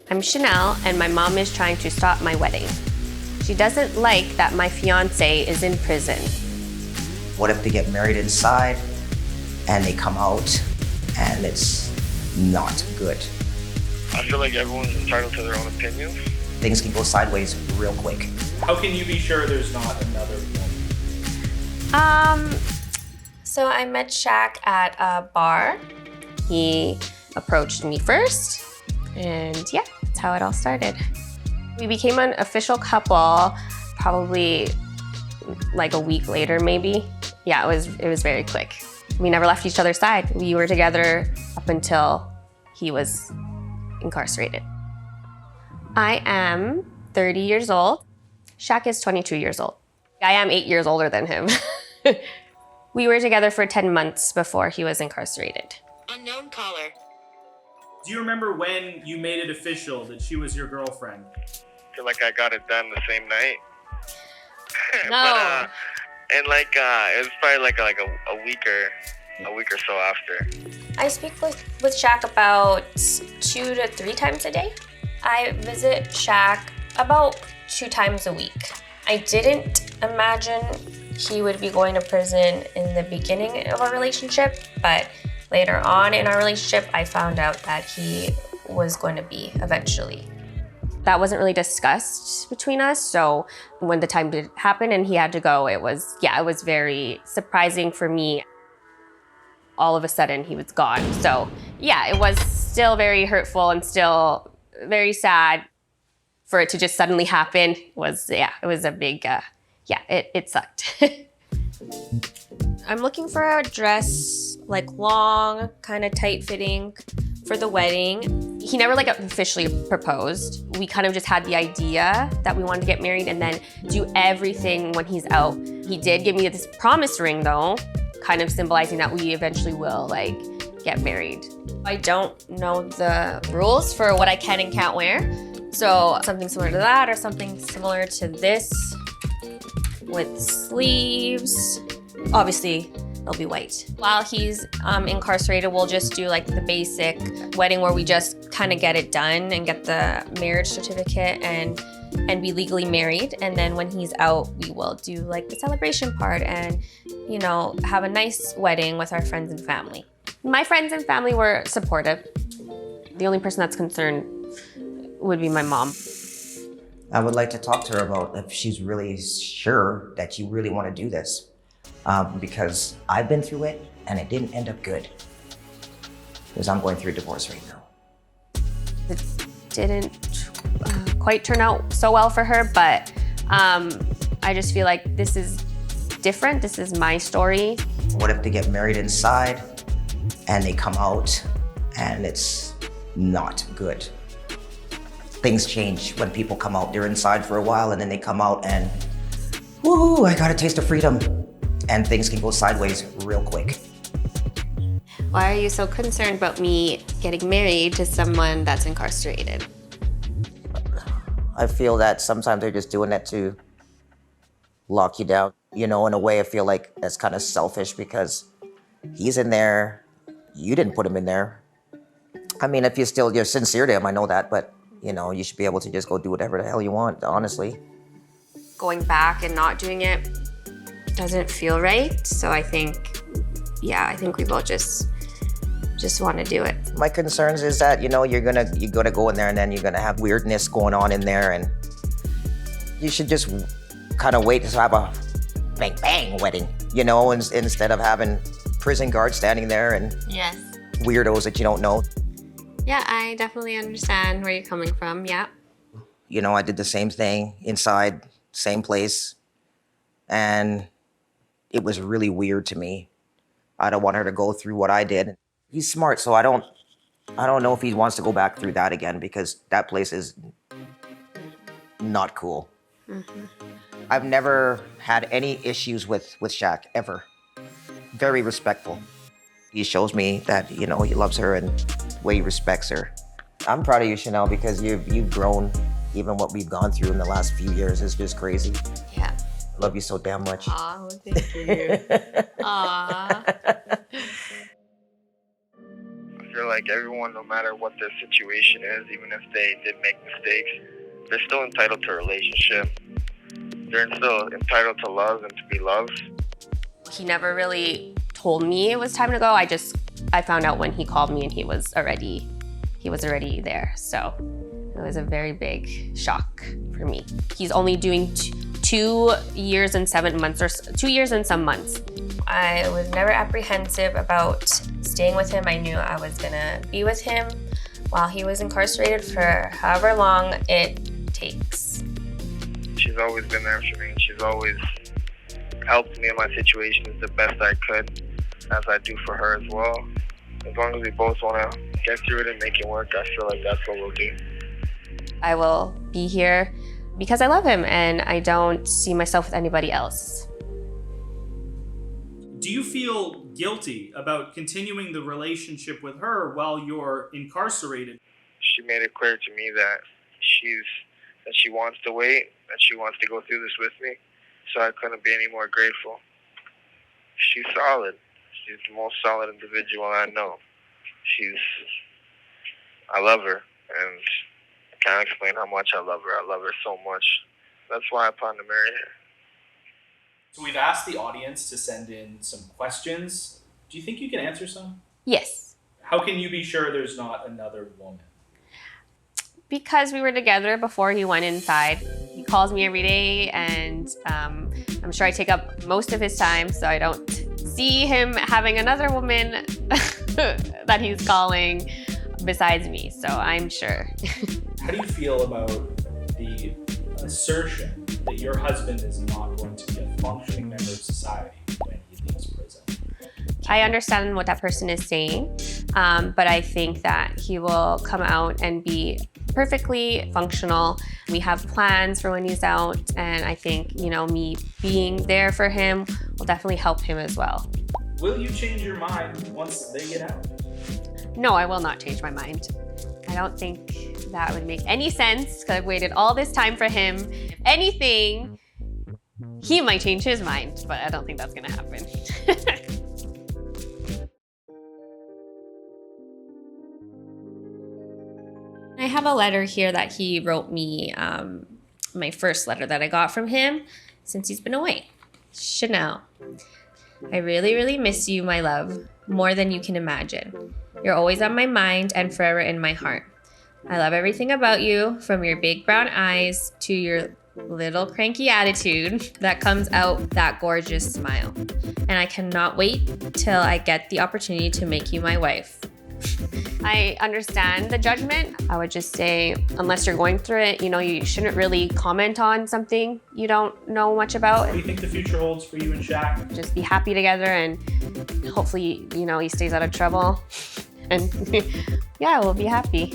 I'm Chanel, and my mom is trying to stop my wedding. She doesn't like that my fiance is in prison. What if they get married inside and they come out and it's not good? I feel like everyone's entitled to their own opinions. Things can go sideways real quick. How can you be sure there's not another woman? So I met Shaq at a bar. He approached me first, and yeah, that's how it all started. We became an official couple probably like a week later, maybe. Yeah, it was very quick. We never left each other's side. We were together up until he was incarcerated. I am 30 years old. Shaq is 22 years old. I am 8 years older than him. We were together for 10 months before he was incarcerated. Unknown caller. Do you remember when you made it official that she was your girlfriend? I feel like I got it done the same night. No. And like it was probably like a week or so after. I speak with Shaq about 2 to 3 times a day. I visit Shaq about 2 times a week. I didn't imagine he would be going to prison in the beginning of our relationship, but later on in our relationship, I found out that he was going to be eventually. That wasn't really discussed between us, so when the time did happen and he had to go, it was very surprising for me. All of a sudden, he was gone. So yeah, it was still very hurtful and still very sad for it to just suddenly happen. It was a big, it sucked. I'm looking for a dress, like long, kind of tight-fitting for the wedding. He never like officially proposed. We kind of just had the idea that we wanted to get married and then do everything when he's out. He did give me this promise ring though, kind of symbolizing that we eventually will like get married. I don't know the rules for what I can and can't wear. So something similar to that or something similar to this with sleeves. Obviously, they'll be white. While he's incarcerated, we'll just do like the basic wedding where we just kind of get it done and get the marriage certificate and be legally married. And then when he's out, we will do like the celebration part and, you know, have a nice wedding with our friends and family. My friends and family were supportive. The only person that's concerned would be my mom. I would like to talk to her about if she's really sure that you really want to do this. Because I've been through it and it didn't end up good. Because I'm going through a divorce right now. It didn't quite turn out so well for her, but I just feel like this is different. This is my story. What if they get married inside and they come out and it's not good? Things change when people come out. They're inside for a while and then they come out and, woo, I got a taste of freedom. And things can go sideways real quick. Why are you so concerned about me getting married to someone that's incarcerated? I feel that sometimes they're just doing that to lock you down. You know, in a way, I feel like that's kind of selfish because he's in there, you didn't put him in there. I mean, if you're sincere to him, I know that, but you know, you should be able to just go do whatever the hell you want, honestly. Going back and not doing it doesn't feel right. So I think we both just want to do it. My concerns is that, you know, you're gonna go in there and then you're gonna have weirdness going on in there and you should just kind of wait to have a bang bang wedding, you know, instead of having prison guards standing there and Yes. weirdos that you don't know. Yeah, I definitely understand where you're coming from, yeah. You know, I did the same thing inside, same place, and it was really weird to me. I don't want her to go through what I did. He's smart, so I don't know if he wants to go back through that again because that place is not cool. Mm-hmm. I've never had any issues with Shaq, ever. Very respectful. He shows me that, you know, he loves her and the way he respects her. I'm proud of you, Chanel, because you've grown. Even what we've gone through in the last few years is just crazy. Yeah. I love you so damn much. Aw, thank you. Aw. I feel like everyone, no matter what their situation is, even if they did make mistakes, they're still entitled to a relationship. They're still entitled to love and to be loved. He never really told me it was time to go. I found out when he called me and he was already there. So it was a very big shock for me. He's only doing 2 years and 7 months, or 2 years and some months. I was never apprehensive about staying with him. I knew I was gonna be with him while he was incarcerated for however long it takes. She's always been there for me. She's always helped me in my situations the best I could, as I do for her as well. As long as we both want to get through it and make it work, I feel like that's what we'll do. I will be here because I love him and I don't see myself with anybody else. Do you feel guilty about continuing the relationship with her while you're incarcerated? She made it clear to me that she wants to wait, and she wants to go through this with me, so I couldn't be any more grateful. She's solid. She's the most solid individual I know. I love her, and I can't explain how much I love her. I love her so much. That's why I plan to marry her. So we've asked the audience to send in some questions. Do you think you can answer some? Yes. How can you be sure there's not another woman? Because we were together before he went inside. He calls me every day and I'm sure I take up most of his time, so I don't see him having another woman that he's calling besides me, so I'm sure. How do you feel about the assertion that your husband is not going to be a functioning member of society when he leaves prison? I understand what that person is saying, but I think that he will come out and be perfectly functional. We have plans for when he's out, and I think, me being there for him will definitely help him as well. Will you change your mind once they get out? No, I will not change my mind. I don't think that would make any sense because I've waited all this time for him. If anything, he might change his mind, but I don't think that's gonna happen. I have a letter here that he wrote me, my first letter that I got from him since he's been away. Chanel. I really, really miss you, my love, more than you can imagine. You're always on my mind and forever in my heart. I love everything about you, from your big brown eyes to your little cranky attitude that comes out that gorgeous smile. And I cannot wait till I get the opportunity to make you my wife. I understand the judgment. I would just say, unless you're going through it, you shouldn't really comment on something you don't know much about. What do you think the future holds for you and Shaq? Just be happy together, and hopefully, he stays out of trouble. And yeah, we'll be happy.